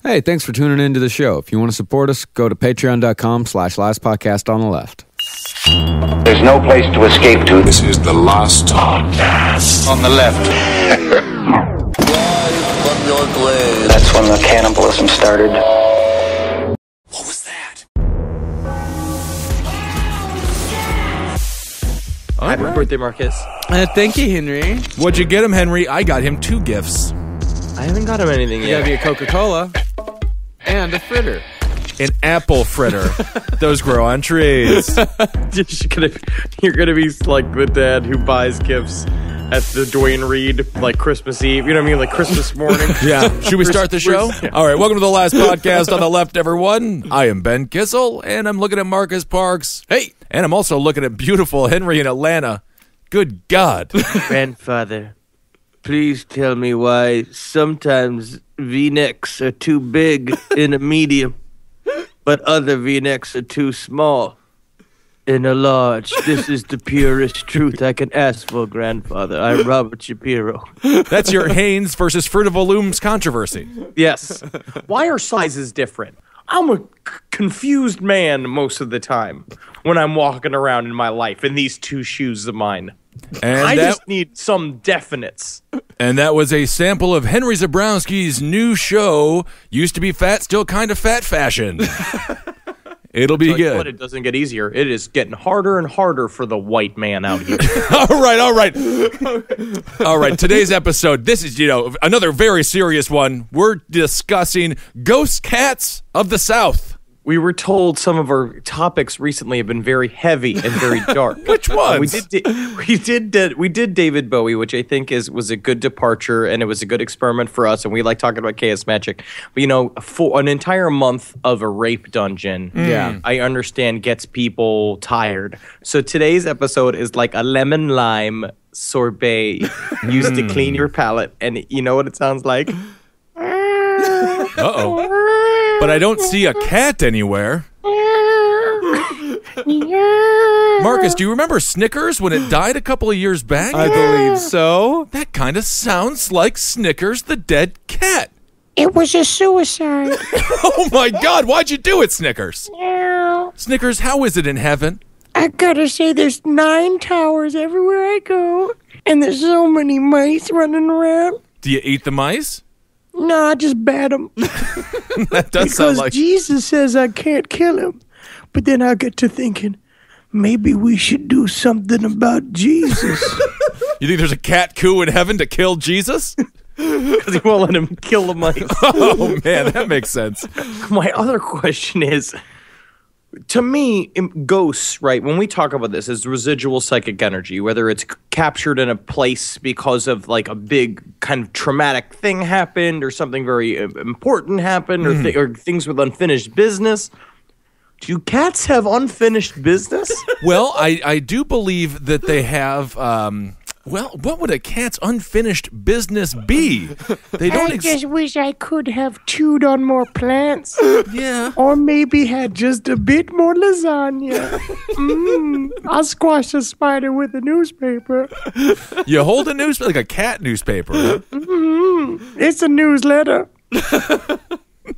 Hey, thanks for tuning into the show. If you want to support us, go to patreon.com/lastpodcast on the left. There's no place to escape to. This is the last podcast On the left. That's when the cannibalism started. What was that? Happy birthday, Marcus. Thank you, Henry. What'd you get him, Henry? I got him 2 gifts. I haven't got him anything You yet. gotta be a Coca-Cola and a fritter. An apple fritter. Those grow on trees. You're gonna be like the dad who buys gifts at the Dwayne Reed, like Christmas Eve. You know what I mean? Like Christmas morning. Yeah. Should we start the show? Yeah. All right. Welcome to the last podcast on the left, everyone. I am Ben Kissel, and I'm looking at Marcus Parks. Hey! And I'm also looking at beautiful Henry in Atlanta. Good God. Grandfather, please tell me why sometimes V-necks are too big in a medium, but other V-necks are too small in a large. This is the purest truth I can ask for, Grandfather. I'm Robert Shapiro. That's your Haynes versus Fruit of the Looms controversy. Yes. Why are sizes different? I'm a confused man most of the time when I'm walking around in my life in these 2 shoes of mine. And I that, just need some definites. and that was a sample of Henry Zabrowski's new show, Used to Be Fat, Still Kind of Fat Fashion. It'll be Tell you good. what, it doesn't get easier. It is getting harder and harder for the white man out here. All right. All right, today's episode, this is, another very serious one. We're discussing ghost cats of the South. We were told some of our topics recently have been very heavy and very dark. Which ones? We did David Bowie, which I think was a good departure, and it was a good experiment for us, and we like talking about chaos magic. But for an entire month of a rape dungeon, I understand gets people tired. So today's episode is like a lemon lime sorbet used to clean your palate, and you know what it sounds like? Uh-oh. But I don't see a cat anywhere. Marcus, do you remember Snickers when it died a couple of years back? I believe so. That kind of sounds like Snickers the dead cat. It was a suicide. Oh my God, why'd you do it, Snickers? Snickers, how is it in heaven? I gotta say, there's 9 towers everywhere I go, and there's so many mice running around. Do you eat the mice? No, I just bat them. That does sound Because like... Jesus says I can't kill him. But then I get to thinking, maybe we should do something about Jesus. You think there's a cat coup in heaven to kill Jesus? Because he won't let him kill the mice. Oh man, that makes sense. My other question is, to me, ghosts, right, when we talk about this, is residual psychic energy, whether it's captured in a place because of like a big kind of traumatic thing happened or something very important happened or things with unfinished business. Do cats have unfinished business? Well, I do believe that they have... what would a cat's unfinished business be? They don't I just wish I could have chewed on more plants. Yeah. Or maybe had just a bit more lasagna. I'll squash a spider with a newspaper. You hold a newspaper, like a cat newspaper. Huh? It's a newsletter.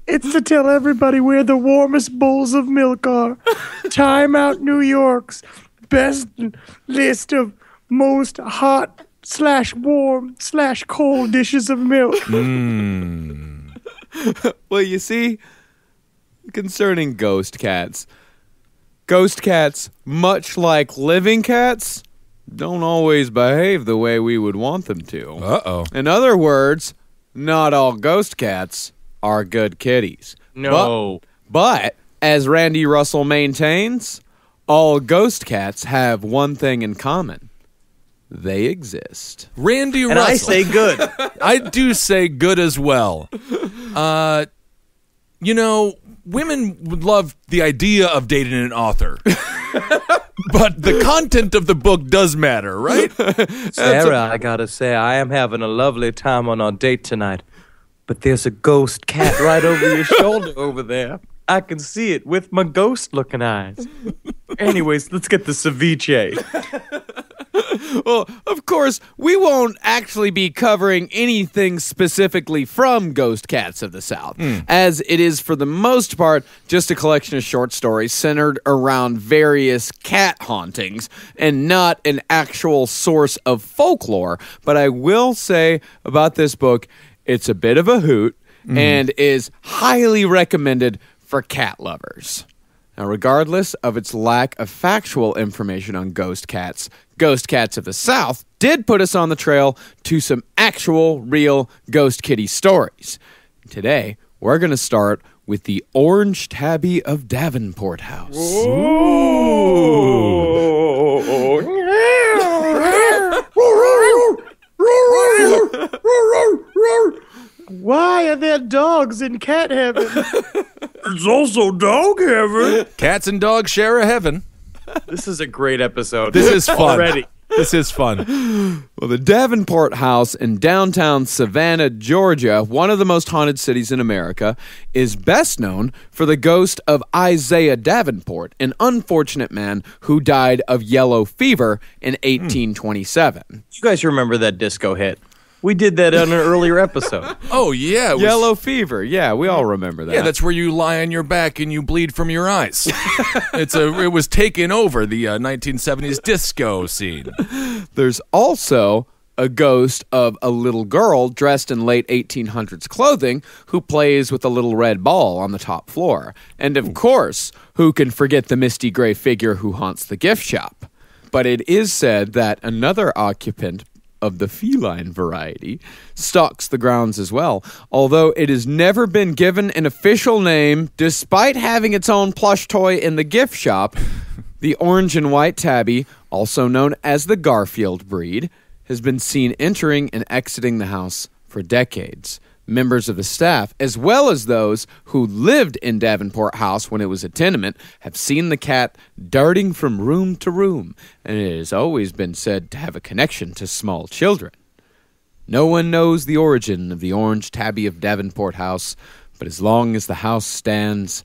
It's to tell everybody where the warmest bowls of milk are. Time Out New York's best list of most hot/warm/cold dishes of milk. Well, you see, concerning ghost cats, much like living cats, don't always behave the way we would want them to. Uh-oh. In other words, not all ghost cats are good kitties. No. But as Randy Russell maintains, all ghost cats have one thing in common. They exist. Randy And Russell. I say good. I do say good as well. Women would love the idea of dating an author. But the content of the book does matter, right? Sarah, I gotta say, I am having a lovely time on our date tonight. But there's a ghost cat right over your shoulder over there. I can see it with my ghost-looking eyes. Anyways, let's get the ceviche. Well, of course, we won't actually be covering anything specifically from Ghost Cats of the South, as it is, for the most part, just a collection of short stories centered around various cat hauntings and not an actual source of folklore. But I will say about this book, it's a bit of a hoot and is highly recommended for cat lovers. Now, regardless of its lack of factual information on Ghost Cats of the South did put us on the trail to some actual, real ghost kitty stories. Today, we're going to start with the Orange Tabby of Davenport House. Why are there dogs in cat heaven? It's also dog heaven. Cats and dogs share a heaven. This is a great episode. This is fun. Already. This is fun. Well, the Davenport House in downtown Savannah, Georgia, one of the most haunted cities in America, is best known for the ghost of Isaiah Davenport, an unfortunate man who died of yellow fever in 1827. You guys remember that disco hit? We did that on an earlier episode. Oh, yeah. It was, Yellow fever, yeah, we all remember that. yeah, that's where you lie on your back and you bleed from your eyes. It was taking over the 1970s disco scene. There's also a ghost of a little girl dressed in late 1800s clothing who plays with a little red ball on the top floor. And of course, who can forget the misty gray figure who haunts the gift shop? But it is said that another occupant of the feline variety stalks the grounds as well, although it has never been given an official name despite having its own plush toy in the gift shop. The orange and white tabby, also known as the Garfield breed, has been seen entering and exiting the house for decades. Members of the staff, as well as those who lived in Davenport House when it was a tenement, have seen the cat darting from room to room, and it has always been said to have a connection to small children. No one knows the origin of the Orange Tabby of Davenport House, but as long as the house stands,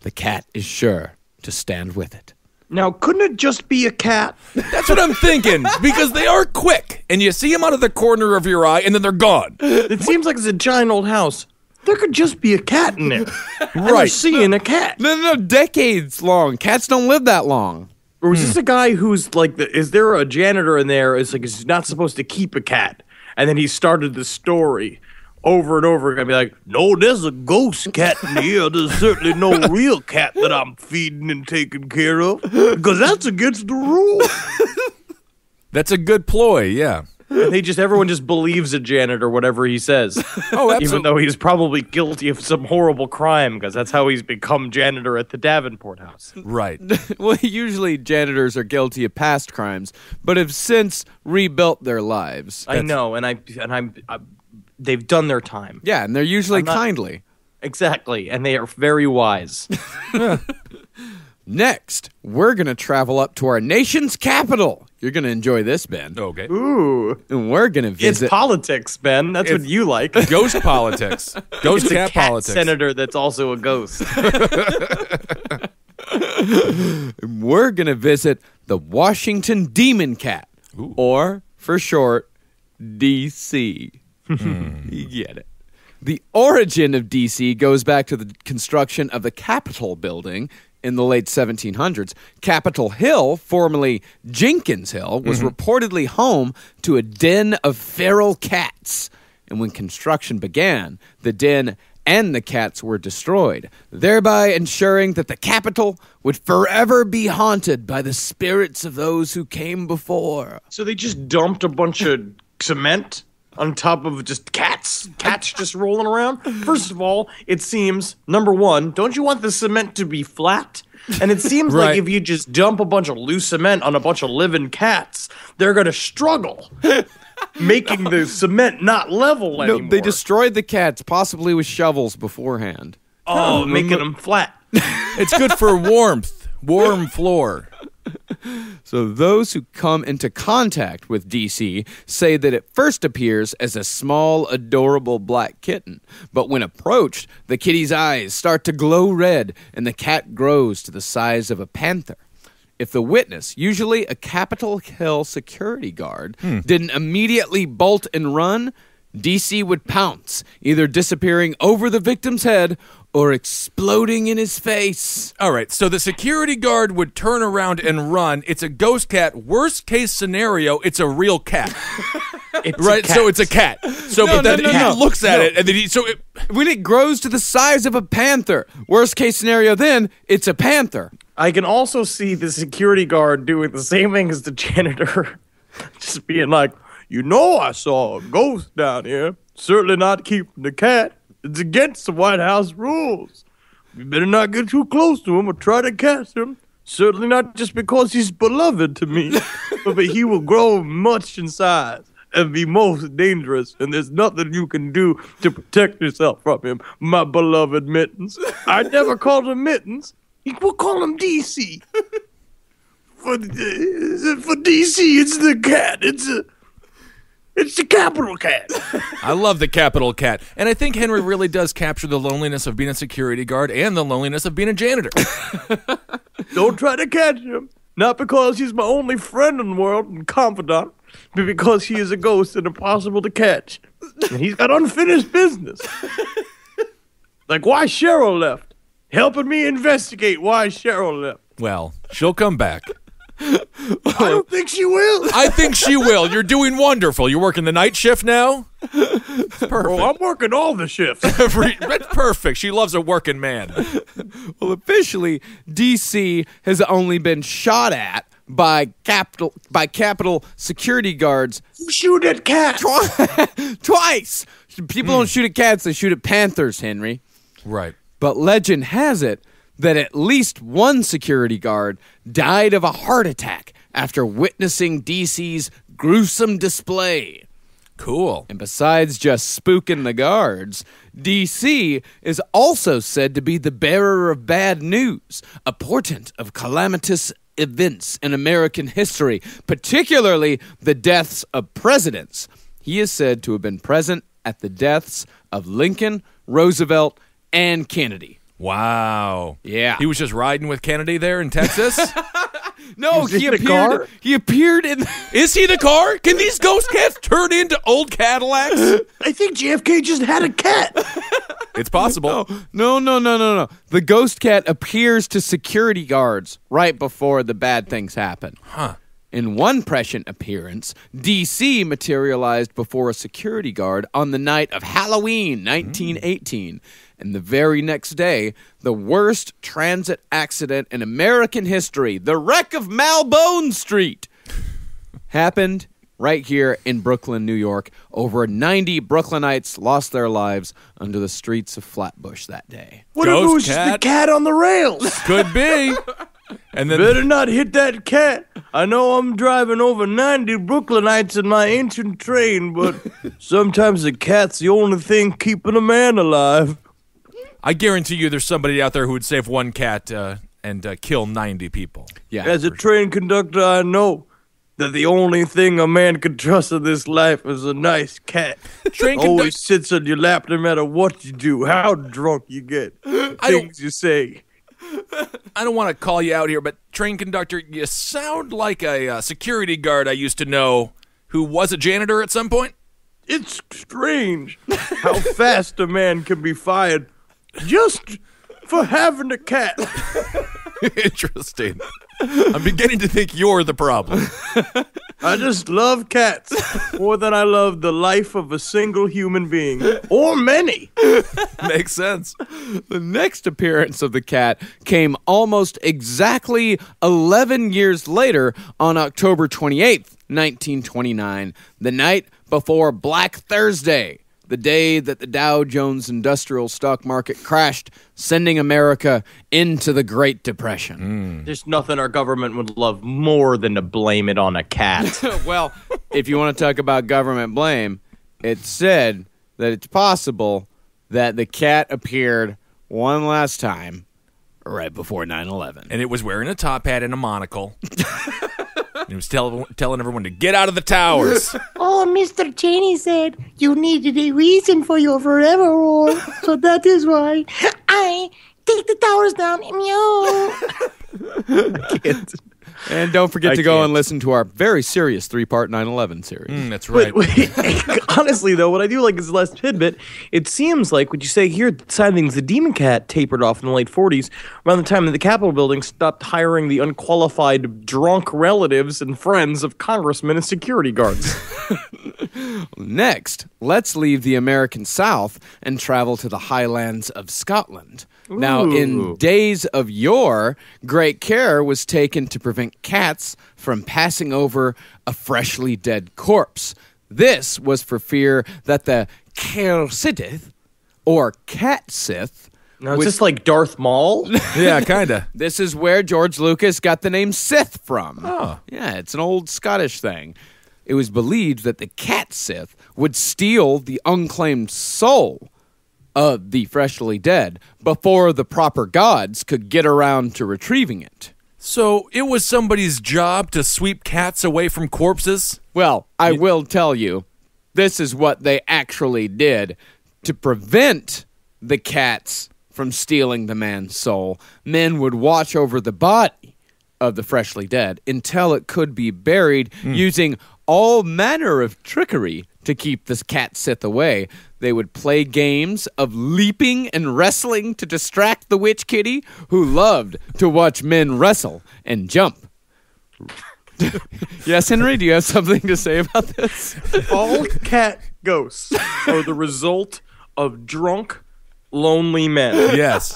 the cat is sure to stand with it. Now, couldn't it just be a cat? That's what I'm thinking, because they are quick, and you see them out of the corner of your eye, and then they're gone. It seems like it's a giant old house. There could just be a cat in there. I'm Right. seeing a cat. No, decades long. Cats don't live that long. Or is this a guy who's like, is there a janitor in there? It's like, he's not supposed to keep a cat. And then he started the story over and over again. Be like, no, there's a ghost cat in here. There's certainly no real cat that I'm feeding and taking care of. Because that's against the rule. That's a good ploy, yeah. And everyone just believes a janitor, whatever he says. Oh, absolutely. Even though he's probably guilty of some horrible crime, because that's how he's become janitor at the Davenport House. Right. Well, usually janitors are guilty of past crimes, but have since rebuilt their lives. I know, and I'm they've done their time. Yeah, and they're usually I'm not- kindly. Exactly, and they are very wise. Next, we're going to travel up to our nation's capital. You're going to enjoy this, Ben. Okay. Ooh, And we're going to it's visit... politics, Ben. That's what you like. Ghost politics. Ghost It's a cat cat politics. senator that's also a ghost. We're going to visit the Washington Demon Cat, or, for short, DC. You get it. The origin of DC goes back to the construction of the Capitol building in the late 1700s. Capitol Hill, formerly Jenkins Hill, was reportedly home to a den of feral cats. And when construction began, the den and the cats were destroyed, thereby ensuring that the Capitol would forever be haunted by the spirits of those who came before. So they just dumped a bunch of cement on top of just cats just rolling around. First of all, it seems, number one, don't you want the cement to be flat? And it seems Right. like if you just dump a bunch of loose cement on a bunch of living cats, they're going to struggle making the cement not level anymore. No, they destroyed the cats, possibly with shovels beforehand. Making them flat. It's good for warmth. Warm floor. So those who come into contact with DC say that it first appears as a small, adorable black kitten. But when approached, the kitty's eyes start to glow red and the cat grows to the size of a panther. if the witness, usually a Capitol Hill security guard, didn't immediately bolt and run, DC would pounce, either disappearing over the victim's head or exploding in his face. All right, so the security guard would turn around and run. It's a ghost cat. Worst case scenario, it's a real cat. Right, so it's a cat. So, No, but then no, he no. looks at it, and then When it grows to the size of a panther, worst case scenario then, it's a panther. I can also see the security guard doing the same thing as the janitor. Just being like, I saw a ghost down here. Certainly not keeping the cat. It's against the White House rules. We better not get too close to him or try to catch him. Certainly not just because he's beloved to me, but he will grow much in size and be most dangerous, and there's nothing you can do to protect yourself from him, my beloved Mittens. I never called him Mittens. We'll call him DC. For DC, it's the cat. It's the Capitol Cat. I love the Capitol Cat. And I think Henry really does capture the loneliness of being a security guard and the loneliness of being a janitor. Don't try to catch him. Not because he's my only friend in the world and confidant, but because he is a ghost and impossible to catch. And he's got unfinished business. Like why Cheryl left. Helping me investigate why Cheryl left. Well, she'll come back. I don't think she will. I think she will. You're doing wonderful. You're working the night shift now? It's perfect. Oh, I'm working all the shifts. That's perfect. She loves a working man. Well, officially, DC has only been shot at by Capitol security guards You shoot at cats. twice. People don't shoot at cats; they shoot at panthers, Henry. Right. But legend has it that at least one security guard died of a heart attack after witnessing DC's gruesome display. Cool. And besides just spooking the guards, DC is also said to be the bearer of bad news, a portent of calamitous events in American history, particularly the deaths of presidents. He is said to have been present at the deaths of Lincoln, Roosevelt, and Kennedy. Wow. Yeah. He was just riding with Kennedy there in Texas? No, he appeared. He appeared in. Is he the car? Can these ghost cats turn into old Cadillacs? I think JFK just had a cat. It's possible. No. The ghost cat appears to security guards right before the bad things happen. Huh. In one prescient appearance, DC materialized before a security guard on the night of Halloween 1918. And the very next day, the worst transit accident in American history, the wreck of Malbone Street, happened right here in Brooklyn, New York. Over 90 Brooklynites lost their lives under the streets of Flatbush that day. What if it Ghost was just the cat? cat on the rails? Could be. And then Better not hit that cat. I know I'm driving over 90 Brooklynites in my ancient train, but sometimes a cat's the only thing keeping a man alive. I guarantee you there's somebody out there who would save one cat and kill 90 people. Yeah. As a train conductor, I know that the only thing a man can trust in this life is a nice cat. Train Always sits on your lap no matter what you do, how drunk you get, things you say. I don't want to call you out here, but train conductor, you sound like a security guard I used to know who was a janitor at some point. It's strange how fast a man can be fired just for having a cat. Interesting. I'm beginning to think you're the problem. I just love cats more than I love the life of a single human being, or many. Makes sense. The next appearance of the cat came almost exactly 11 years later on October 28th, 1929, the night before Black Thursday, the day that the Dow Jones Industrial Stock Market crashed, sending America into the Great Depression. There's nothing our government would love more than to blame it on a cat. Well, if you want to talk about government blame, it's said that it's possible that the cat appeared one last time right before 9/11. And it was wearing a top hat and a monocle. It was telling everyone to get out of the towers. Oh, Mr. Cheney said you needed a reason for your forever war, so that is why I take the towers down. Meow. And don't forget to go and listen to our very serious 3-part 9/11 series. That's right. Honestly, though, what I do like is the last tidbit. It seems like, would you say here, the side of things, the Demon Cat tapered off in the late 40s, around the time that the Capitol building stopped hiring the unqualified drunk relatives and friends of congressmen and security guards. Next, let's leave the American South and travel to the highlands of Scotland. Now, in days of yore, great care was taken to prevent cats from passing over a freshly dead corpse. This was for fear that the Caer Sith, or Cat Sith, Now, is this like Darth Maul? Yeah, kind of. this is where George Lucas got the name Sith from. Oh. Yeah, it's an old Scottish thing. It was believed that the Cat Sith would steal the unclaimed soul of the freshly dead before the proper gods could get around to retrieving it. So it was somebody's job to sweep cats away from corpses? Well, I will tell you, this is what they actually did. To prevent the cats from stealing the man's soul, men would watch over the body of the freshly dead until it could be buried using all manner of trickery to keep this cat Sith away. They would play games of leaping and wrestling to distract the witch kitty, who loved to watch men wrestle and jump. Yes, Henry, do you have something to say about this? All cat ghosts are the result of drunk, lonely men. Yes.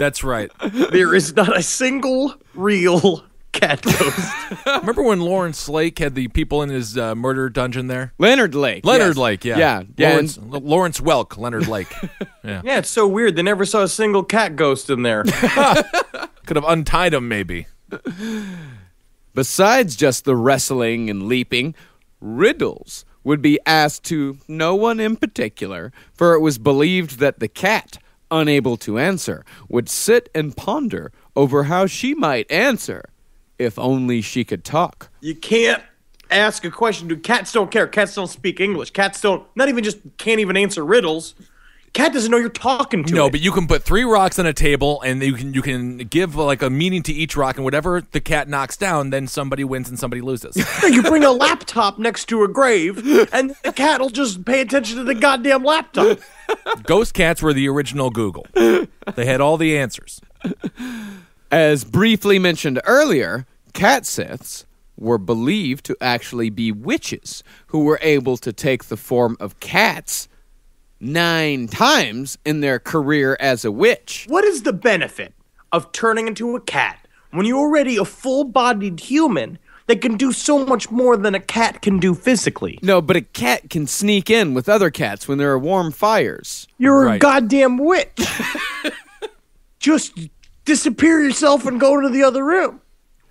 That's right. There is not a single real cat ghost. Remember when Lawrence Lake had the people in his murder dungeon there? Leonard Lake. Leonard yes. Lake, yeah. Yeah. Lawrence Welk, Leonard Lake. Yeah. Yeah, it's so weird. They never saw a single cat ghost in there. Could have untied him, maybe. Besides just the wrestling and leaping, riddles would be asked to no one in particular, for it was believed that the cat, unable to answer, would sit and ponder over how she might answer, if only she could talk. You can't ask a question. Dude, cats don't care. Cats don't speak English. Cats can't even answer riddles. Cat doesn't know you're talking to it. No, but you can put 3 rocks on a table, and you can give like a meaning to each rock, and whatever the cat knocks down, then somebody wins and somebody loses. You bring a laptop next to a grave, and the cat will just pay attention to the goddamn laptop. Ghost cats were the original Google. They had all the answers. As briefly mentioned earlier, cat Siths were believed to actually be witches who were able to take the form of cats 9 times in their career as a witch. What is the benefit of turning into a cat when you're already a full-bodied human that can do so much more than a cat can do physically? No, but a cat can sneak in with other cats when there are warm fires. You're Right. a goddamn witch. Just disappear yourself and go to the other room.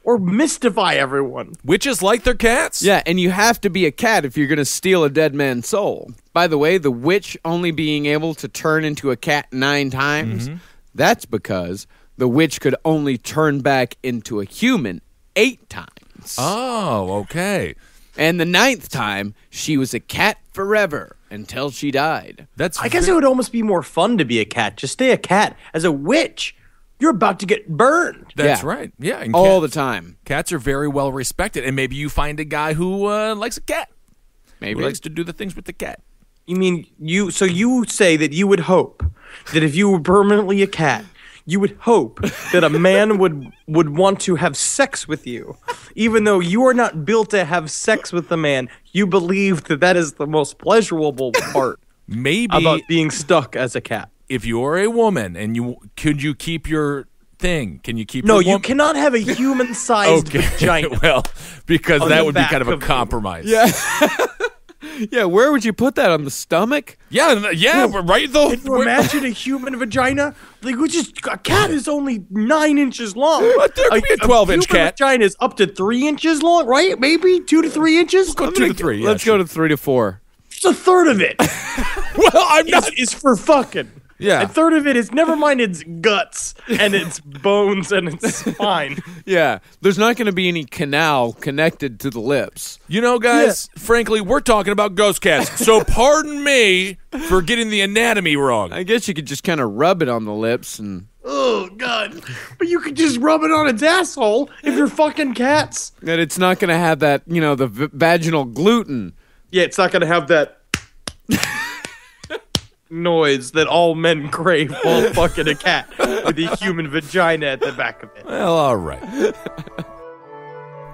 Or mystify everyone. Witches like their cats? Yeah, and you have to be a cat if you're going to steal a dead man's soul. By the way, the witch only being able to turn into a cat 9 times, that's because the witch could only turn back into a human 8 times. Oh, okay. And the 9th time, she was a cat forever until she died. I guess it would almost be more fun to be a cat. Just stay a cat. As a witch, you're about to get burned. That's Yeah. right. Yeah, and All the time. Cats are very well respected, and maybe you find a guy who likes a cat. Maybe. Who likes to do the things with the cat. You mean you say that you would hope that if you were permanently a cat, you would hope that a man would want to have sex with you, even though you are not built to have sex with a man. You believe that is the most pleasurable part Maybe about being stuck as a cat. if you're a woman and could you keep your thing? Can you keep No, your you cannot have a human-sized vagina. Well, because On that the would be back kind of a of you. compromise. Yeah. Yeah, where would you put that? On the stomach? Yeah, right though. Can you imagine a human vagina? Like, a cat is only 9 inches long. But there could be a 12-inch human cat. vagina is up to 3 inches long, right? Maybe 2 to 3 inches. Go 2 to 3. Yeah, Let's go to 3 to 4. It's a third of it. Well, I'm not. is for fucking. Yeah. A third of it is never mind its guts and its bones and its spine. Yeah, there's not going to be any canal connected to the lips. You know, guys, frankly, we're talking about ghost cats. So pardon me for getting the anatomy wrong. I guess you could just kind of rub it on the lips and... Oh God. But you could just rub it on its asshole if you're fucking cats. And it's not going to have that, the vaginal gluten. Yeah, it's not going to have that noise that all men crave while fucking a cat with a human vagina at the back of it. Well, all right.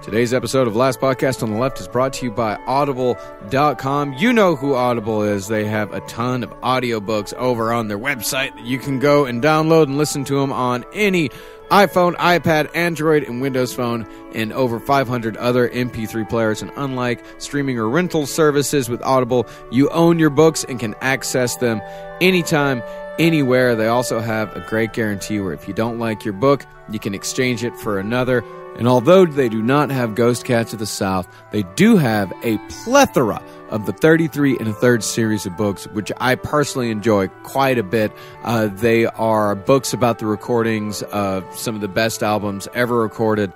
Today's episode of Last Podcast on the Left is brought to you by Audible.com. You know who Audible is. They have a ton of audiobooks over on their website that you can go and download and listen to them on any iPhone, iPad, Android, and Windows Phone, and over 500 other MP3 players. And unlike streaming or rental services with Audible, you own your books and can access them anytime, anywhere. They also have a great guarantee where if you don't like your book, you can exchange it for another. And although they do not have Ghost Cats of the South, they do have a plethora of the 33 and a third series of books, which I personally enjoy quite a bit. They are books about the recordings of some of the best albums ever recorded.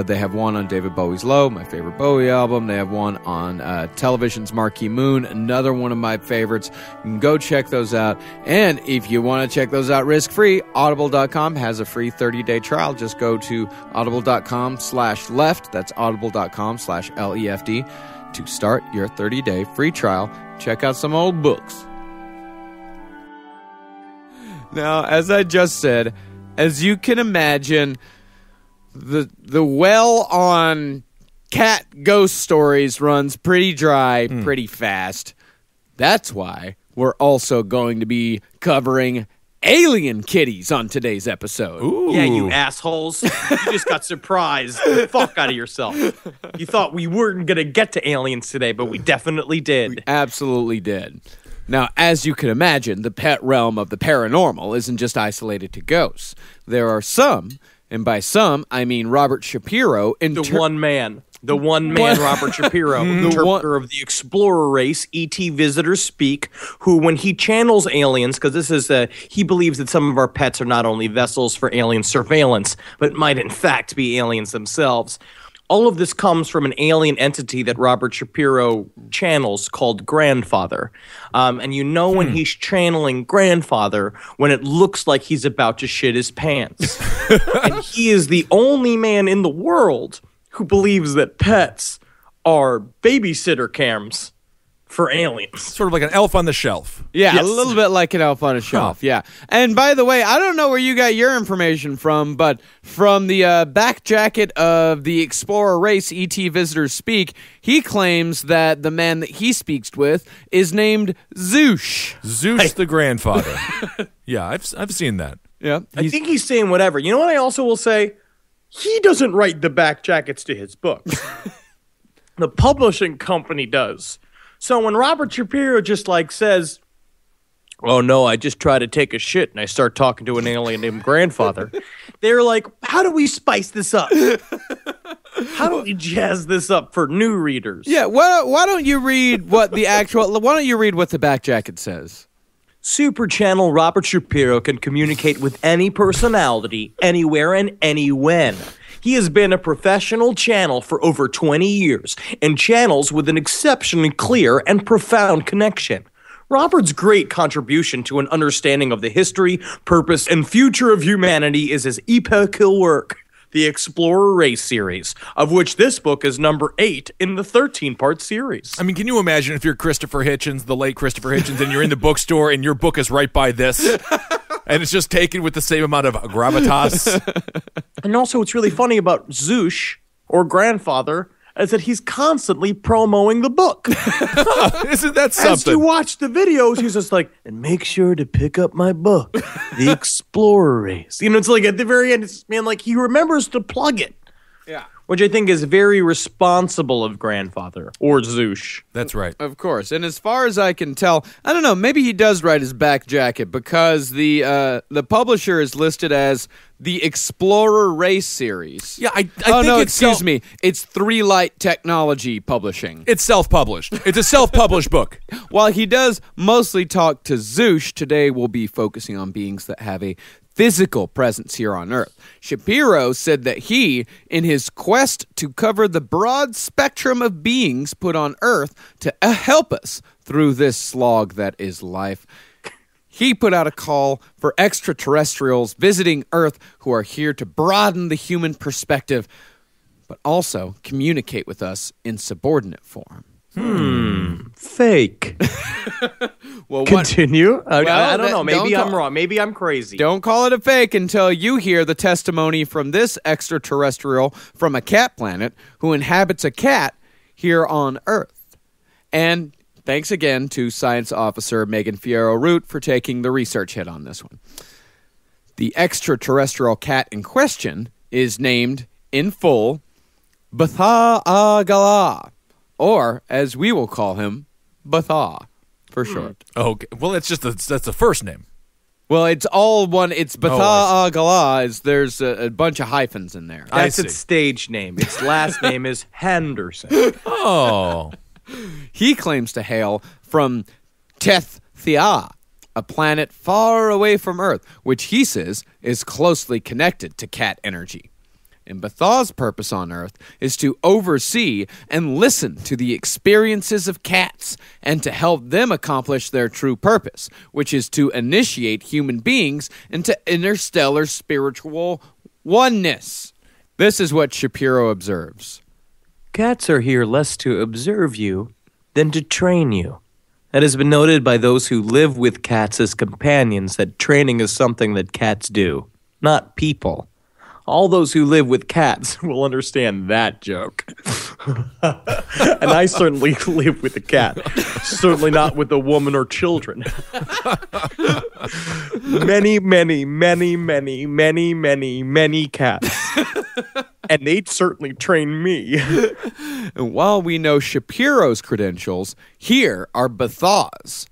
They have one on David Bowie's Low, my favorite Bowie album. They have one on Television's Marquee Moon, another one of my favorites. You can go check those out. And if you want to check those out risk-free, Audible.com has a free 30-day trial. Just go to audible.com/left. That's audible.com/LEFD. to start your 30-day free trial. Check out some old books. Now, as I just said, as you can imagine, the well on cat ghost stories runs pretty dry pretty fast. That's why we're also going to be covering alien kitties on today's episode. Ooh. Yeah, you assholes. You just got surprised the fuck out of yourself. You thought we weren't going to get to aliens today, but we definitely did. We absolutely did. Now, as you can imagine, the pet realm of the paranormal isn't just isolated to ghosts. There are some, and by some, I mean Robert Shapiro. The one man, Robert Shapiro, interpreter of the explorer race, E.T. Visitors Speak, who, when he channels aliens, because this is he believes that some of our pets are not only vessels for alien surveillance, but might in fact be aliens themselves. All of this comes from an alien entity that Robert Shapiro channels called Grandfather. And when he's channeling Grandfather, when it looks like he's about to shit his pants. And he is the only man in the world who believes that pets are babysitter cams for aliens. Sort of like an elf on the shelf. Yeah, Yes. a little bit like an elf on a shelf, yeah. And by the way, I don't know where you got your information from, but from the back jacket of the explorer race E.T. Visitors Speak, he claims that the man that he speaks with is named Zoosh. Zeus the grandfather. Yeah, I've seen that. Yeah, I think he's saying whatever. You know what I also will say? He doesn't write the back jackets to his books. The publishing company does. So when Robert Shapiro just says, "Oh no, I just try to take a shit and I start talking to an alien named Grandfather," they're like, "How do we spice this up? How do we jazz this up for new readers?" Yeah, why don't you read what the back jacket says? Super Channel Robert Shapiro can communicate with any personality, anywhere and any when. He has been a professional channel for over 20 years and channels with an exceptionally clear and profound connection. Robert's great contribution to an understanding of the history, purpose, and future of humanity is his epochal work, the Explorer Race series, of which this book is number 8 in the 13-part series. I mean, can you imagine if you're Christopher Hitchens, the late Christopher Hitchens, and you're in the bookstore and your book is right by this, and it's just taken with the same amount of gravitas? And also, what's really funny about Zoosh, or Grandfather, is that he's constantly promoting the book. Isn't that something? As you watch the videos, he's just like, "And make sure to pick up my book, The Explorer Race." It's like at the very end, it's he remembers to plug it. Yeah. Which I think is very responsible of Grandfather, or Zoosh. That's right. Of course. And as far as I can tell, I don't know, maybe he does write his back jacket because the publisher is listed as the Explorer Race series. Yeah, I think excuse me. It's Three Light Technology Publishing. It's self-published. It's a self-published book. While he does mostly talk to Zoosh, today we'll be focusing on beings that have a physical presence here on Earth. Shapiro said that he, in his quest to cover the broad spectrum of beings put on Earth to help us through this slog that is life, he put out a call for extraterrestrials visiting Earth who are here to broaden the human perspective, but also communicate with us in subordinate form. Fake. Well, Continue. I don't know. Maybe don't I'm wrong. Maybe I'm crazy. Don't call it a fake until you hear the testimony from this extraterrestrial from a cat planet who inhabits a cat here on Earth. And thanks again to Science Officer Megan Fierro-Root for taking the research hit on this one. The extraterrestrial cat in question is named, in full, Betha-a-Gala, or, as we will call him, Betha, for short. Okay. Well, that's the first name. Well, it's all one. It's Betha-a-Gala. There's a bunch of hyphens in there. That's its stage name. Its last name is Henderson. Oh. He claims to hail from Teth Thea, a planet far away from Earth, which he says is closely connected to cat energy. And Betha's purpose on Earth is to oversee and listen to the experiences of cats and to help them accomplish their true purpose, which is to initiate human beings into interstellar spiritual oneness. This is what Shapiro observes. Cats are here less to observe you than to train you. It has been noted by those who live with cats as companions that training is something that cats do, not people. All those who live with cats will understand that joke. And I certainly live with a cat. Certainly not with a woman or children. Many, many, many, many, many, many, many cats. And they'd certainly train me. And while we know Shapiro's credentials, here are Betha's.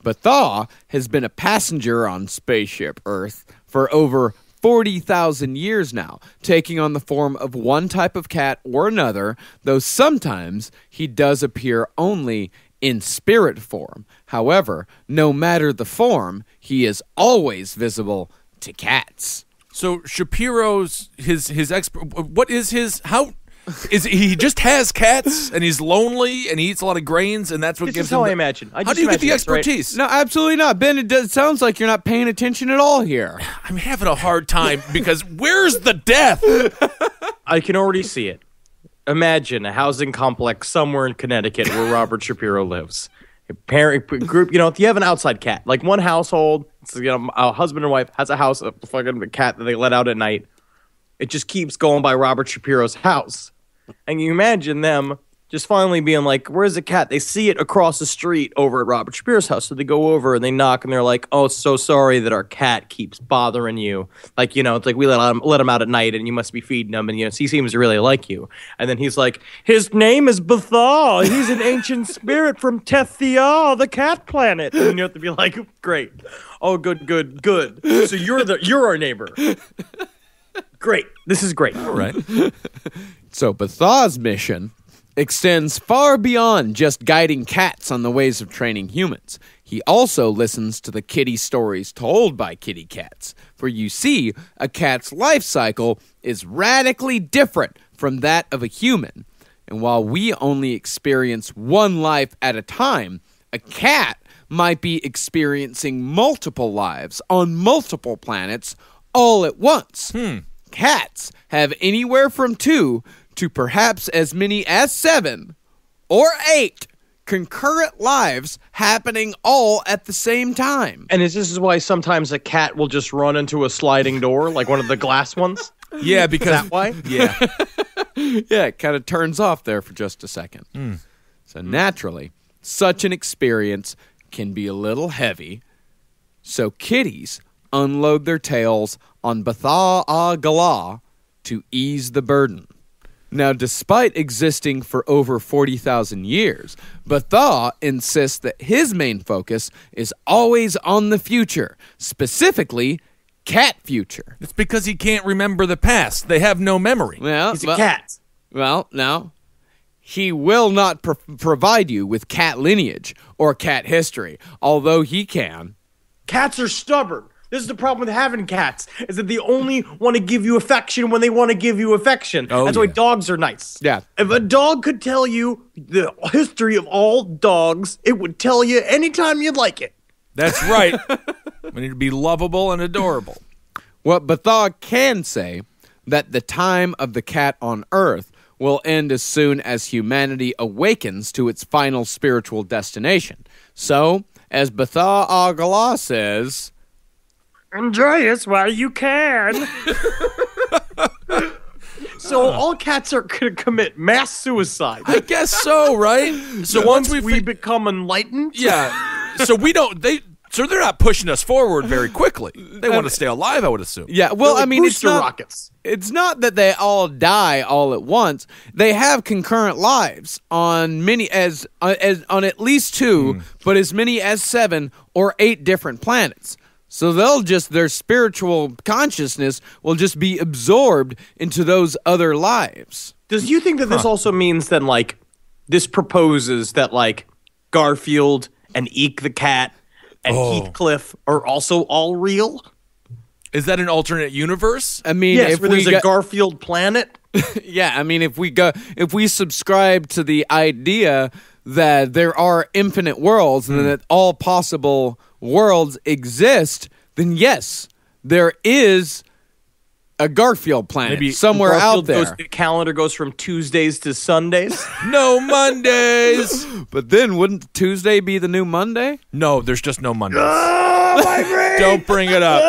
Betha has been a passenger on Spaceship Earth for over 40,000 years now, taking on the form of one type of cat or another, though sometimes he does appear only in spirit form. However, no matter the form, he is always visible to cats. So Shapiro's what is his how is he just has cats and he's lonely and he eats a lot of grains and that's what This gives is how him I imagine. How do you get the expertise? No, absolutely not. Ben, it sounds like you're not paying attention at all here. I'm having a hard time because where's the death? I can already see it. Imagine a housing complex somewhere in Connecticut where Robert Shapiro lives. A parent group, if you have an outside cat, like one household, it's, a husband and wife has a house, a fucking cat that they let out at night. It just keeps going by Robert Shapiro's house. And you imagine them just finally being like, where's the cat? They see it across the street over at Robert Shapiro's house. So they go over and they knock and they're like, oh, so sorry that our cat keeps bothering you. Like, it's like we let him out at night and you must be feeding him. And, he seems to really like you. And then he's like, his name is Betha. He's an ancient spirit from Tethia, the cat planet. And you have to be like, great. Oh, good. So you're our neighbor. Great. This is great. All right. So Betha's mission extends far beyond just guiding cats on the ways of training humans. He also listens to the kitty stories told by kitty cats. For you see, a cat's life cycle is radically different from that of a human. And while we only experience one life at a time, a cat might be experiencing multiple lives on multiple planets all at once. Cats have anywhere from 2 to perhaps as many as 7 or 8 concurrent lives happening all at the same time. And this is why sometimes a cat will just run into a sliding door, like one of the glass ones? Yeah, because Is that why? Yeah. Yeah, it kind of turns off there for just a second. So naturally, such an experience can be a little heavy. So kitties unload their tails on Betha-a-Gala to ease the burden. Now, despite existing for over 40,000 years, Betha insists that his main focus is always on the future, specifically cat future. It's because he can't remember the past. They have no memory. Well, He's a cat. Well, no. He will not provide you with cat lineage or cat history, although he can. Cats are stubborn. This is the problem with having cats, is that they only want to give you affection when they want to give you affection. That's why dogs are nice. Yeah. If a dog could tell you the history of all dogs, it would tell you anytime you'd like it. That's right. We need to be lovable and adorable. What Bethaw can say that the time of the cat on Earth will end as soon as humanity awakens to its final spiritual destination. So, as Bethaw Agala says, Enjoy us while you can. So all cats are going to commit mass suicide. I guess so, right? So once we become enlightened? Yeah. So so they're not pushing us forward very quickly. They want to stay alive, I would assume. yeah, well, I mean, booster rockets. It's not that they all die all at once. They have concurrent lives on on at least 2, but as many as 7 or 8 different planets. So their spiritual consciousness will just be absorbed into those other lives. Does you think that this also means that, like, this proposes that, like, Garfield and Eek the cat and Heathcliff are also all real? Is that an alternate universe? I mean, Yes, if where there's a Garfield planet? yeah, I mean, if we subscribe to the idea that there are infinite worlds and that all possible worlds exist, then yes, there is a Garfield planet Maybe somewhere Garfield out there. the calendar goes from Tuesdays to Sundays? No Mondays. But then wouldn't Tuesday be the new Monday? No, there's just no Mondays. Oh, my brain! Don't bring it up.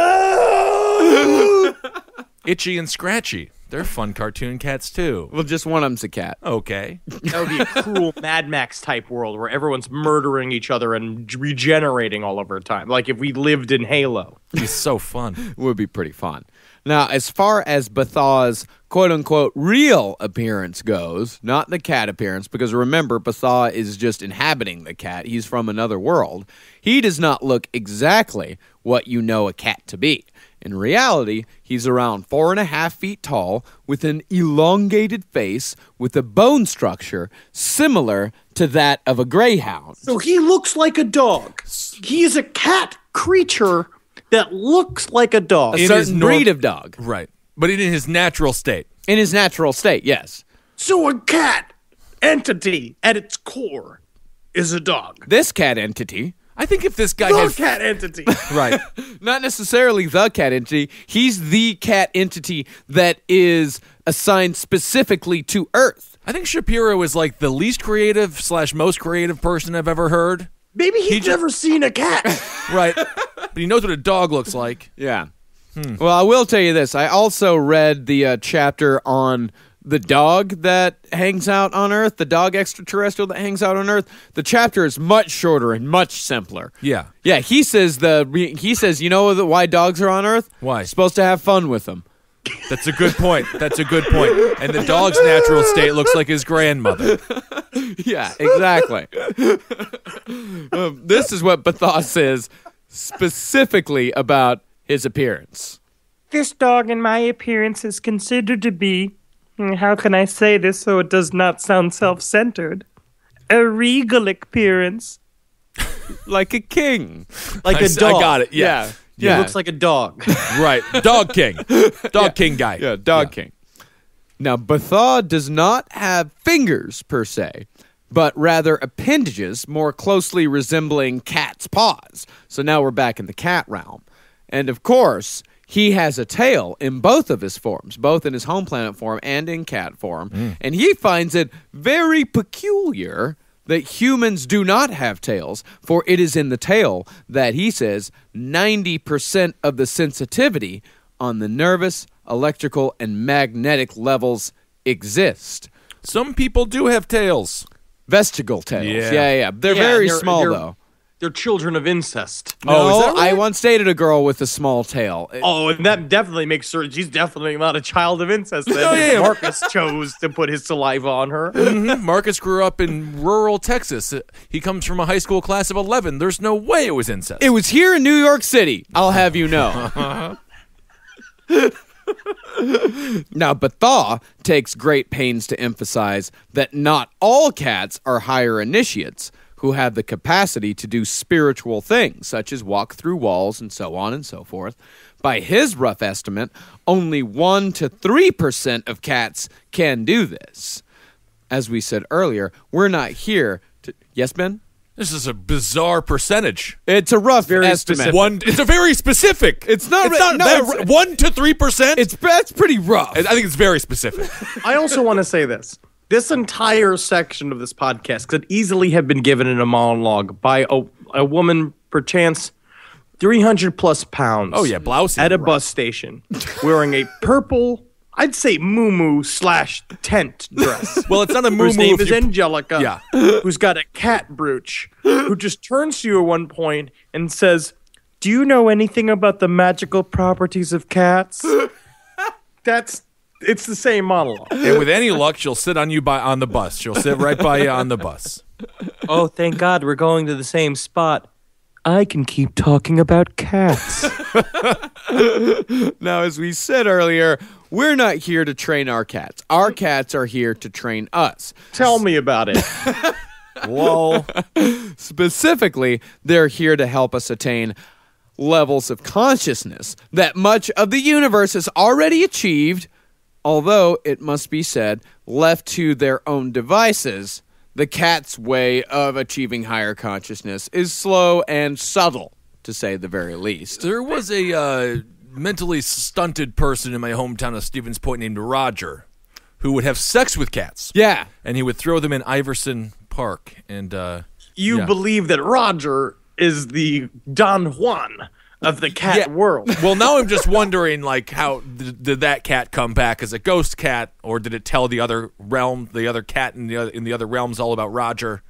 Itchy and Scratchy. They're fun cartoon cats, too. Well, just one of them's a cat. Okay. That would be a cruel Mad Max type world where everyone's murdering each other and regenerating all over time. Like if we lived in Halo. It's so fun. Would be pretty fun. Now, as far as Bethaw's quote-unquote real appearance goes, not the cat appearance, because remember, Bethaw is just inhabiting the cat. He's from another world. He does not look exactly what you know a cat to be. In reality, he's around 4.5 feet tall, with an elongated face, with a bone structure similar to that of a greyhound. So he looks like a dog. He is a cat creature that looks like a dog. A certain breed of dog. Right. But in his natural state. In his natural state, yes. So a cat entity at its core is a dog. This cat entity... I think if this guy The had... cat entity. Right. Not necessarily the cat entity. He's the cat entity that is assigned specifically to Earth. I think Shapiro is like the least creative / most creative person I've ever heard. Maybe he's never seen a cat. Right. But he knows what a dog looks like. Yeah. Well, I will tell you this. I also read the chapter on the dog that hangs out on Earth, the dog extraterrestrial that hangs out on Earth. The chapter is much shorter and much simpler. Yeah. Yeah, he says you know why dogs are on Earth? Why? Supposed to have fun with them. That's a good point. That's a good point. And the dog's natural state looks like his grandmother. Yeah, exactly. This is what Bethaw says specifically about his appearance. This dog, in my appearance, is considered to be, how can I say this so it does not sound self-centered, a regal appearance. Like a king. Like a dog. I got it. Yeah. He looks like a dog. Right. Dog King. Dog King guy. Yeah, Dog King. Now, Bethaw does not have fingers, per se, but rather appendages more closely resembling cat's paws. So now we're back in the cat realm. And, of course, he has a tail in both of his forms, both in his home planet form and in cat form. And he finds it very peculiar that humans do not have tails, for it is in the tail that, he says, 90% of the sensitivity on the nervous, electrical, and magnetic levels exist. Some people do have tails. Vestigial tails. Yeah. Yeah. They're very small, they're- though. They're children of incest. Oh, is No, that right? I once dated a girl with a small tail. Oh, and that definitely makes her, she's definitely not a child of incest. Then. Oh, yeah. Marcus chose to put his saliva on her. Marcus grew up in rural Texas. He comes from a high school class of 11. There's no way it was incest. It was here in New York City, I'll have you know. Now, Bethaw takes great pains to emphasize that not all cats are higher initiates who have the capacity to do spiritual things, such as walk through walls and so on and so forth. By his rough estimate, only 1 to 3% of cats can do this. As we said earlier, we're not here to... Yes, Ben? This is a bizarre percentage. It's a rough Very estimate. specific. It's a very specific. It's not. that 1 to 3%. That's pretty rough. I think it's very specific. I also want to say this. This entire section of this podcast could easily have been given in a monologue by a woman, perchance 300 plus pounds. Oh yeah, blousy. At a bus station, wearing a purple, I'd say moo-moo/tent dress. Well, it's not a moo-moo. Whose name if is you- Angelica. Yeah. Who's got a cat brooch. Who just turns to you at one point and says, "Do you know anything about the magical properties of cats?" It's the same monologue. And with any luck, she'll sit on the bus. She'll sit right by you on the bus. Oh, thank God we're going to the same spot. I can keep talking about cats. Now, as we said earlier, we're not here to train our cats. Our cats are here to train us. Tell me about it. Lol. Specifically, they're here to help us attain levels of consciousness that much of the universe has already achieved, although, it must be said, left to their own devices. The cat's way of achieving higher consciousness is slow and subtle, to say the very least. There was a mentally stunted person in my hometown of Stevens Point named Roger who would have sex with cats. Yeah. And he would throw them in Iverson Park. And You yeah. believe that Roger is the Don Juan of the cat world. Well, now I'm just wondering, like, how did that cat come back as a ghost cat, or did it tell the other cat in the other realms all about Roger?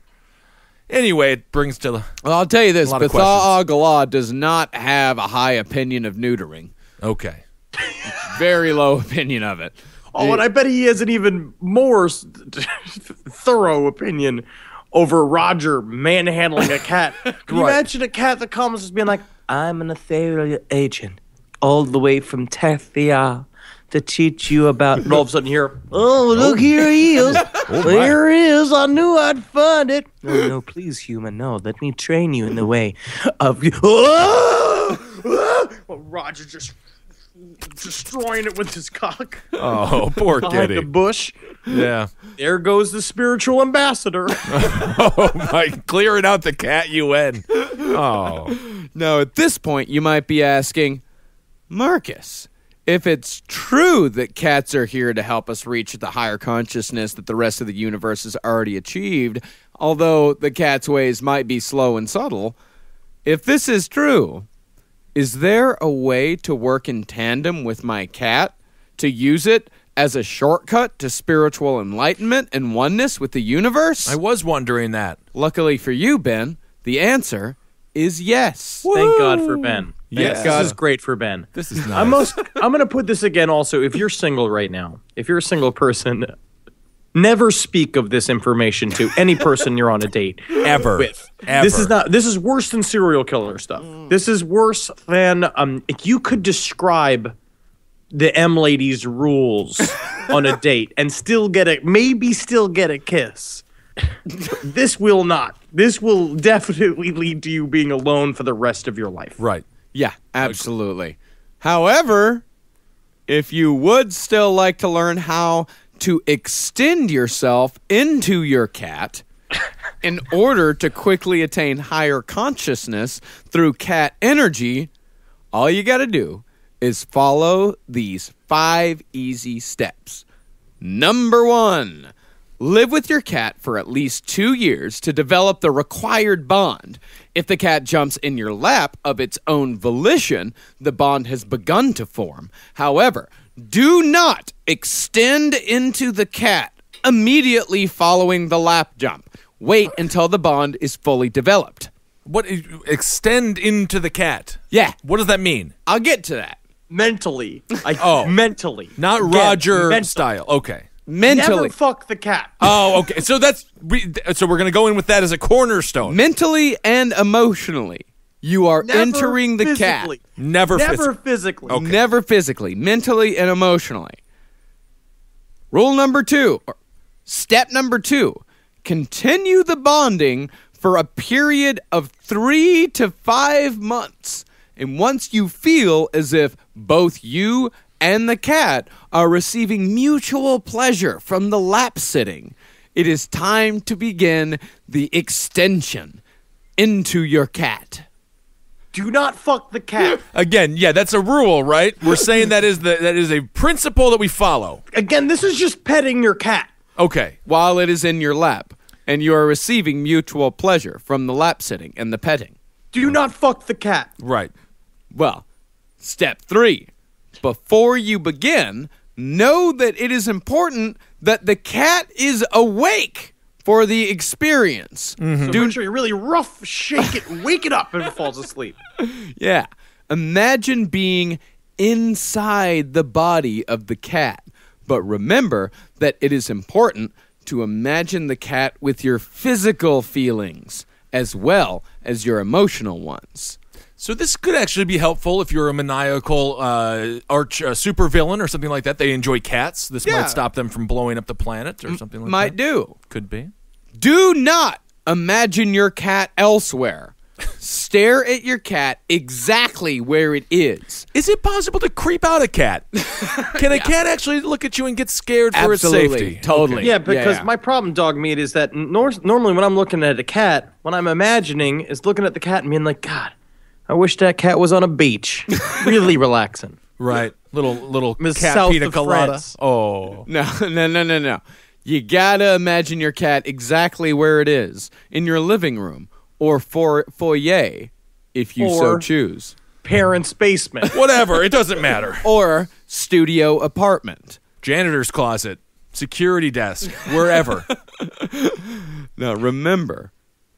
Anyway, it brings to Well, I'll tell you this, lot of Betha Agala does not have a high opinion of neutering. okay. Very low opinion of it. Oh, and I bet he has an even more thorough opinion over Roger manhandling a cat. Can you Right. imagine a cat that comes just being like, "I'm an ethereal agent all the way from Tethia to teach you about..." And all of a sudden here, "Oh, look, here he is. Here he is. I knew I'd find it." No, please, human, no. Let me train you in the way of... Well, Roger just destroying it with his cock Oh, poor behind kitty. the bush. Yeah. There goes the spiritual ambassador. Oh my! Clearing out the cat UN. Oh. Now, at this point, you might be asking, Marcus, if it's true that cats are here to help us reach the higher consciousness that the rest of the universe has already achieved, although the cat's ways might be slow and subtle, if this is true, is there a way to work in tandem with my cat to use it as a shortcut to spiritual enlightenment and oneness with the universe? I was wondering that. Luckily for you, Ben, the answer is yes. Thank God for Ben. Yes. This is great for Ben. This is nice. I'm going to put this again also. If you're single right now, if you're a single person, never speak of this information to any person you're on a date Ever. with. Ever. This is worse than serial killer stuff. This is worse than if you could describe the M Lady's rules on a date and still get a kiss. This will not. This will definitely lead to you being alone for the rest of your life. Right. Yeah, absolutely. However, if you would still like to learn how to extend yourself into your cat in order to quickly attain higher consciousness through cat energy, all you got to do is follow these 5 easy steps. Number 1, live with your cat for at least 2 years to develop the required bond. If the cat jumps in your lap of its own volition, the bond has begun to form. However, do not extend into the cat immediately following the lap jump. Wait until the bond is fully developed. What? Extend into the cat? Yeah, What does that mean? I'll get to that. Mentally. Oh. Mentally. Not Again, Roger mentally. style. Okay. Mentally. Never fuck the cat. Oh, okay. So so we're gonna go in with that as a cornerstone. Mentally and emotionally, you are Never entering the physically. cat. Never physically. Okay. Never physically, mentally and emotionally. Rule number 2, or step number 2, continue the bonding for a period of 3 to 5 months. And once you feel as if both you and the cat are receiving mutual pleasure from the lap sitting, it is time to begin the extension. into your cat. Do not fuck the cat. Again, yeah, that's a rule, right? We're saying that is a principle that we follow. Again, this is just petting your cat. Okay. While it is in your lap, and you are receiving mutual pleasure from the lap sitting and the petting. Do not fuck the cat. Right. Well, step 3. Before you begin, know that it is important that the cat is awake for the experience. So make sure you really rough shake it, wake it up, and it falls asleep. Yeah. Imagine being inside the body of the cat. But remember that it is important to imagine the cat with your physical feelings as well as your emotional ones. So this could actually be helpful if you're a maniacal supervillain or something like that. They enjoy cats. This Yeah. might stop them from blowing up the planet or something like Might that. do. Could be. Do not imagine your cat elsewhere. Stare at your cat exactly where it is. Is it possible to creep out a cat? Can a cat actually look at you and get scared for its Absolutely. safety? Totally. Yeah, because Yeah. my problem, dog meat, is that normally when I'm looking at a cat, what I'm imagining is looking at the cat and being like, God, I wish that cat was on a beach. Really relaxing. Right. Little Miss cat South pina of colada. France. Oh. No. You gotta imagine your cat exactly where it is. In your living room or foyer, if you so Or- choose. Parents' basement. Whatever. It doesn't matter. Or studio apartment. Janitor's closet. Security desk. Wherever. Now remember,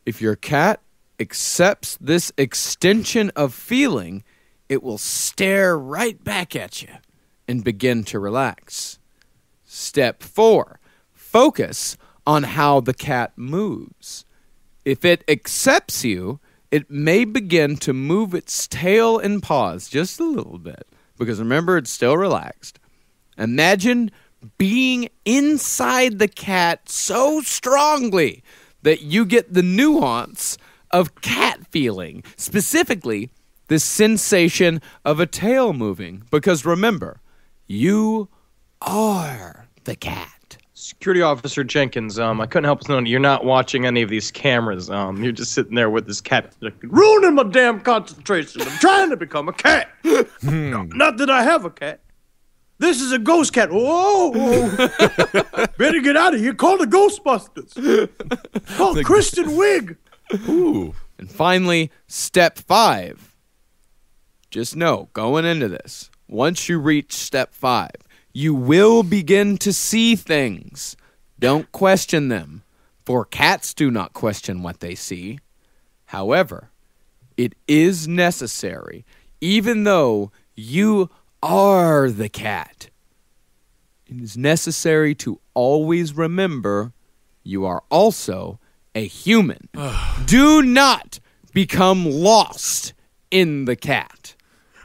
if your cat accepts this extension of feeling, it will stare right back at you and begin to relax. Step 4, focus on how the cat moves. If it accepts you, it may begin to move its tail and paws just a little bit, because remember, it's still relaxed. Imagine being inside the cat so strongly that you get the nuance of cat feeling, specifically the sensation of a tail moving. Because remember, you are the cat. Security Officer Jenkins, I couldn't help but know you're not watching any of these cameras. You're just sitting there with this cat, like, ruining my damn concentration. I'm trying to become a cat. No, not that I have a cat. This is a ghost cat. Whoa! Better get out of here. Call the Ghostbusters. Call Kristen Wiig. Ooh. And finally, step 5. Just know, going into this, once you reach step 5, you will begin to see things. Don't question them, for cats do not question what they see. However, it is necessary, even though you are the cat. It is necessary to always remember you are also a human. Do not become lost in the cat.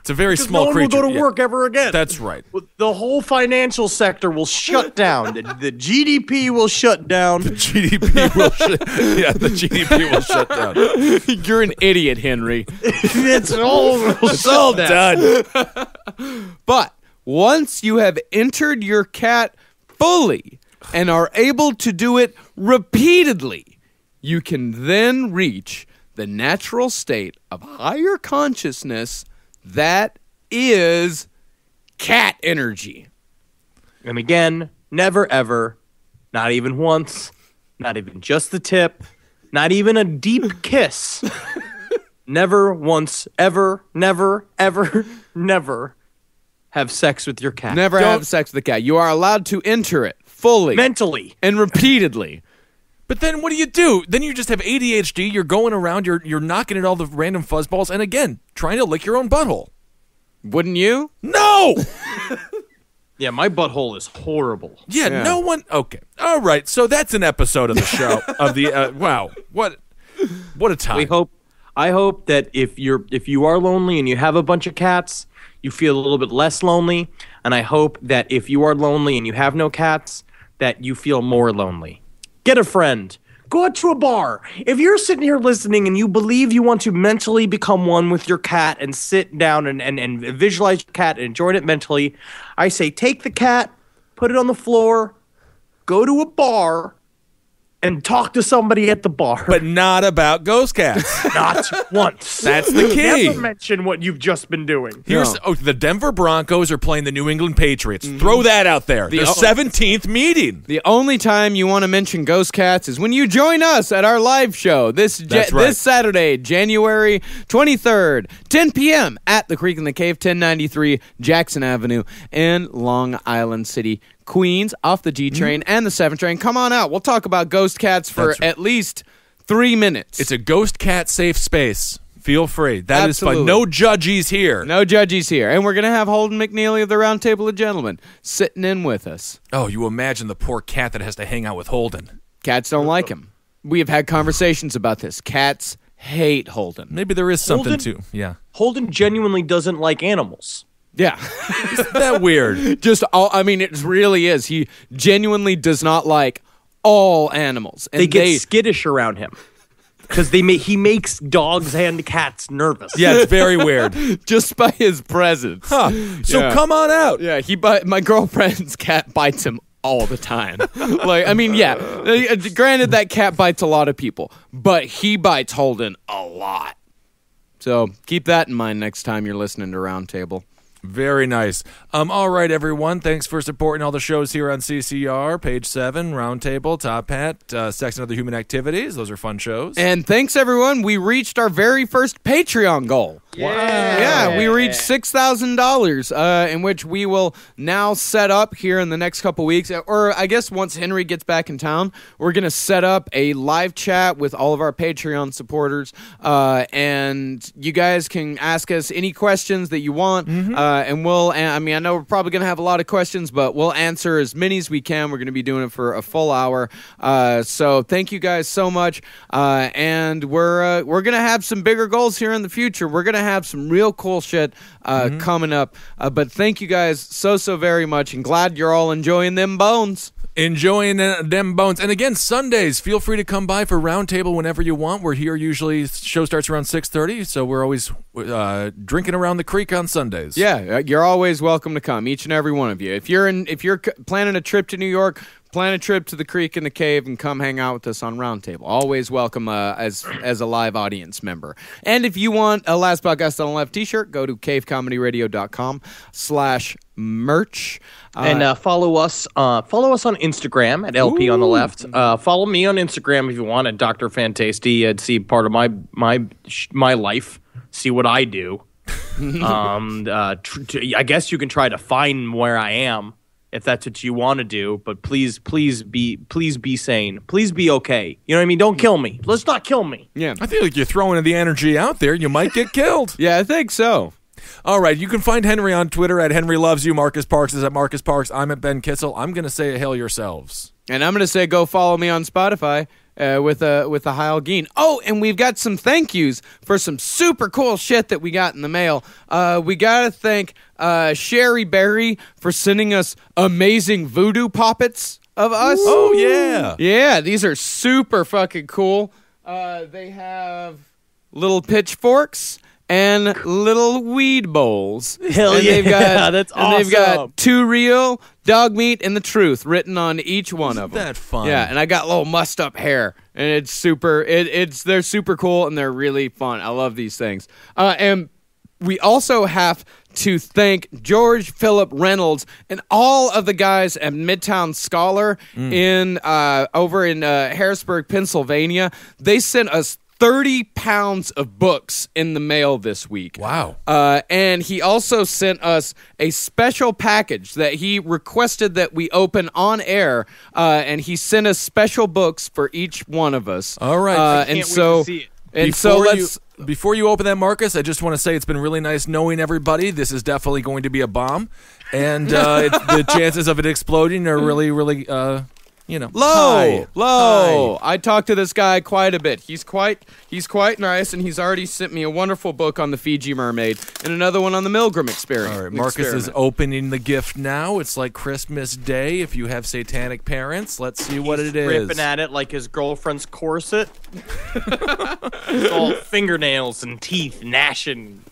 It's a very Because small no one creature. will go to Yeah. work ever again. That's right. The whole financial sector will shut down. The GDP will shut down. GDP will yeah, the GDP will shut down. You're an idiot, Henry. It's all Done. But once you have entered your cat fully and are able to do it repeatedly, you can then reach the natural state of higher consciousness that is cat energy. And again, never ever, not even once, not even just the tip, not even a deep kiss. Never once, ever, never, ever, never have sex with your cat. Never have sex with the cat. You are allowed to enter it fully Mentally. and repeatedly. But then what do? Then you just have ADHD. You're going around. You're knocking at all the random fuzzballs, and again, trying to lick your own butthole. Wouldn't you? No. Yeah, my butthole is horrible. Yeah, Yeah. no one. Okay, all right. So that's an episode of the show of the. Wow, what a time. I hope that if you are lonely and you have a bunch of cats, you feel a little bit less lonely. And I hope that if you are lonely and you have no cats, that you feel more lonely. Get a friend. Go out to a bar. If you're sitting here listening and you believe you want to mentally become one with your cat and sit down and visualize your cat and enjoy it mentally, I say take the cat, put it on the floor, go to a bar, and talk to somebody at the bar. But not about ghost cats. not once. That's the key. Never mention what you've just been doing. The Denver Broncos are playing the New England Patriots. Throw that out there. The 17th meeting. The only time you want to mention ghost cats is when you join us at our live show this Saturday, January 23rd, 10 p.m. at the Creek in the Cave, 1093 Jackson Avenue in Long Island City, Queens, off the G train and the 7 train. Come on out. We'll talk about ghost cats for at least 3 minutes. It's a ghost cat safe space. Feel free. That Absolutely. is fun. No judgies here. No judges here. And we're going to have Holden McNeely of the Round Table of Gentlemen sitting in with us. Oh, you imagine the poor cat that has to hang out with Holden. Cats don't like him. We have had conversations about this. Cats hate Holden. Maybe there is something Holden? to. Yeah. Holden genuinely doesn't like animals. Yeah. Isn't that weird? It really is. He genuinely does not like all animals. And They get skittish around him because he makes dogs and cats nervous. Yeah, it's very weird. just by his presence. Huh. So Yeah. come on out. Yeah, my girlfriend's cat bites him all the time. Granted, that cat bites a lot of people, but he bites Holden a lot. So keep that in mind next time you're listening to Roundtable. Very nice. All right, everyone. Thanks for supporting all the shows here on CCR, Page 7, Roundtable, Top Hat, Sex and Other Human Activities. Those are fun shows. And thanks, everyone. We reached our very first Patreon goal. Yeah, we reached $6,000, in which we will now set up here in the next couple weeks, or I guess once Henry gets back in town, we're going to set up a live chat with all of our Patreon supporters, and you guys can ask us any questions that you want, and I know we're probably going to have a lot of questions, but we'll answer as many as we can. We're going to be doing it for a full hour, so thank you guys so much, and we're going to have some bigger goals here in the future. We're going to have some real cool shit coming up. But thank you guys so very much, and glad you're all enjoying them bones. Enjoying them bones. And again, Sundays, feel free to come by for Roundtable whenever you want. We're here usually, show starts around 6:30, so we're always drinking around the creek on Sundays. Yeah, you're always welcome to come, each and every one of you. If you're planning a trip to New York, plan a trip to the Creek in the Cave and come hang out with us on Roundtable. Always welcome as a live audience member. And if you want a Last Podcast on the Left t-shirt, go to cavecomedyradio.com/merch. And follow us on Instagram at LP on the Left. Follow me on Instagram if you want at Dr. Fantasty and see part of my life. See what I do. I guess you can try to find where I am if that's what you want to do, but please be sane. Please be okay. You know what I mean? Don't kill me. Let's not kill me. Yeah. I feel like you're throwing the energy out there. You might get killed. Yeah, I think so. All right, you can find Henry on Twitter at Henry Loves You. Marcus Parks is at Marcus Parks. I'm at Ben Kitzel. I'm going to say hail yourselves. And I'm going to say go follow me on Spotify with a Heil Geen. Oh, and we've got some thank yous for some super cool shit that we got in the mail. We got to thank Sherry Berry for sending us amazing voodoo puppets of us. Oh, yeah. Yeah, these are super fucking cool. They have little pitchforks and little weed bowls. Hell and yeah, that's awesome. And they've got "Too Real," "Dog Meat," and "The Truth" written on each one of them. Isn't that fun? Yeah, and I got little mussed up hair, and it's super. They're super cool and they're really fun. I love these things. And we also have to thank George Philip Reynolds and all of the guys at Midtown Scholar over in Harrisburg, Pennsylvania. They sent us 30 pounds of books in the mail this week. Wow. And he also sent us a special package that he requested that we open on air, and he sent us special books for each one of us. All right. I can't wait to see it. Before you open that, Marcus, I just want to say it's been really nice knowing everybody. This is definitely going to be a bomb, and the chances of it exploding are really, really... Low. High. I talked to this guy quite a bit. He's quite nice, and he's already sent me a wonderful book on the Fiji mermaid and another one on the Milgram experience. All right, Marcus is opening the gift now. It's like Christmas Day. If you have satanic parents, let's see what it is. Ripping at it like his girlfriend's corset. It's all fingernails and teeth gnashing.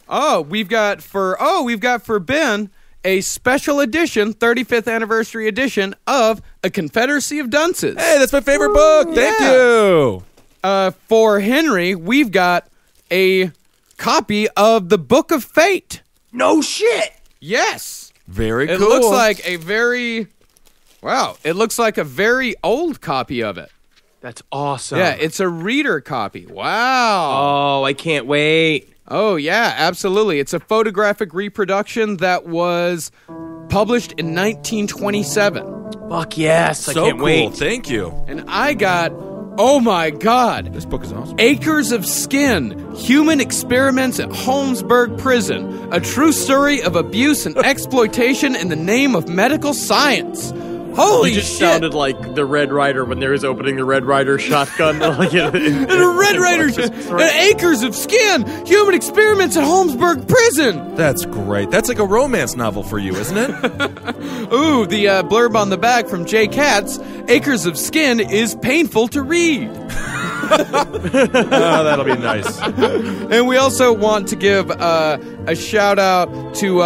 We've got for Ben a special edition, 35th anniversary edition of A Confederacy of Dunces. Hey, that's my favorite book. Thank you. For Henry, we've got a copy of the Book of Fate. No shit. Yes. Very cool. It looks like a very old copy of it. That's awesome. Yeah, it's a reader copy. Wow. Oh, I can't wait. Oh, yeah, absolutely. It's a photographic reproduction that was published in 1927. Fuck yes. so I can't cool. wait. Thank you. And I got, oh my God, This book is awesome. Acres of Skin, Human Experiments at Holmesburg Prison, a true story of abuse and exploitation in the name of medical science. Holy You just shit. sounded like the Red Rider when they was opening the Red Rider shotgun. Like, And a Red Rider's and Acres of Skin, Human Experiments at Holmesburg Prison. That's great. That's like a romance novel for you, isn't it? Ooh, the blurb on the back from Jay Katz, Acres of Skin is painful to read. Oh, that'll be nice. And we also want to give a shout out to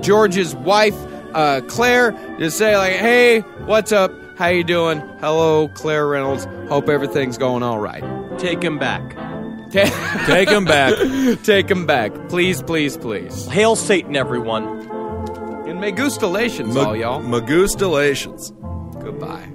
George's wife, Claire, to say like, hey, what's up? How you doing? Hello, Claire Reynolds. Hope everything's going all right. take him back. Take him back. Take him back. Please, please, please. Hail Satan, everyone. And Megustalations, all y'all. Magustalations. Goodbye.